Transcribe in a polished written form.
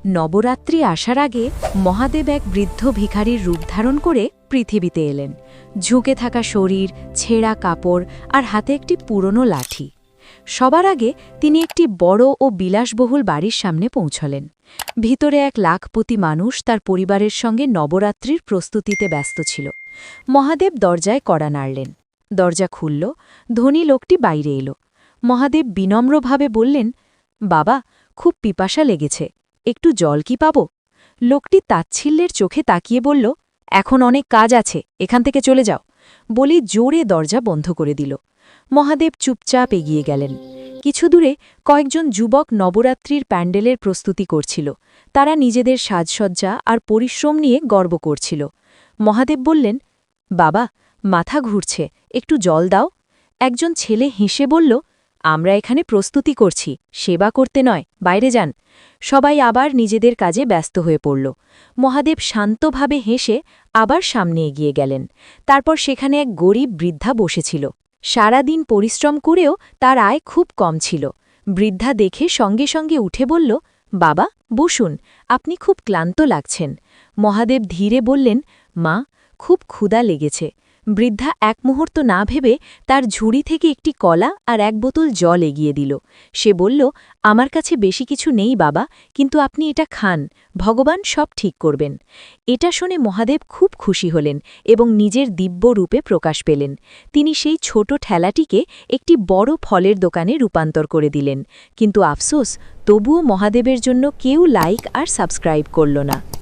নবরাত্রি আসার আগে মহাদেব এক বৃদ্ধ ভিখারির রূপ ধারণ করে পৃথিবীতে এলেন। ঝুঁকে থাকা শরীর, ছেঁড়া কাপড় আর হাতে একটি পুরনো লাঠি। সবার আগে তিনি একটি বড় ও বিলাসবহুল বাড়ির সামনে পৌঁছলেন। ভিতরে এক লাখপতি মানুষ তার পরিবারের সঙ্গে নবরাত্রির প্রস্তুতিতে ব্যস্ত ছিল। মহাদেব দরজায় কড়া নাড়লেন। দরজা খুলল, ধনী লোকটি বাইরে এলো। মহাদেব বিনম্রভাবে বললেন, বাবা, খুব পিপাসা লেগেছে, একটু জল কি পাব? লোকটি তাচ্ছিল্যের চোখে তাকিয়ে বলল, এখন অনেক কাজ আছে, এখান থেকে চলে যাও, বলি জোরে দরজা বন্ধ করে দিল। মহাদেব চুপচাপ এগিয়ে গেলেন। কিছু দূরে কয়েকজন যুবক নবরাত্রির প্যান্ডেলের প্রস্তুতি করছিল। তারা নিজেদের সাজসজ্জা আর পরিশ্রম নিয়ে গর্ব করছিল। মহাদেব বললেন, বাবা, মাথা ঘুরছে, একটু জল দাও। একজন ছেলে হেসে বলল, আমরা এখানে প্রস্তুতি করছি, সেবা করতে নয়, বাইরে যান। সবাই আবার নিজেদের কাজে ব্যস্ত হয়ে পড়ল। মহাদেব শান্তভাবে হেসে আবার সামনে এগিয়ে গেলেন। তারপর সেখানে এক গরিব বৃদ্ধা বসেছিল। সারাদিন পরিশ্রম করেও তার আয় খুব কম ছিল। বৃদ্ধা দেখে সঙ্গে সঙ্গে উঠে বলল, বাবা, বসুন, আপনি খুব ক্লান্ত লাগছেন। মহাদেব ধীরে বললেন, মা, খুব ক্ষুধা লেগেছে। বৃদ্ধা এক মুহূর্ত না ভেবে তার ঝুড়ি থেকে একটি কলা আর এক বোতল জল এগিয়ে দিল। সে বলল, আমার কাছে বেশি কিছু নেই বাবা, কিন্তু আপনি এটা খান, ভগবান সব ঠিক করবেন। এটা শুনে মহাদেব খুব খুশি হলেন এবং নিজের দিব্য রূপে প্রকাশ পেলেন। তিনি সেই ছোট ঠেলাটিকে একটি বড় ফলের দোকানে রূপান্তর করে দিলেন। কিন্তু আফসোস, তবুও মহাদেবের জন্য কেউ লাইক আর সাবস্ক্রাইব করল না।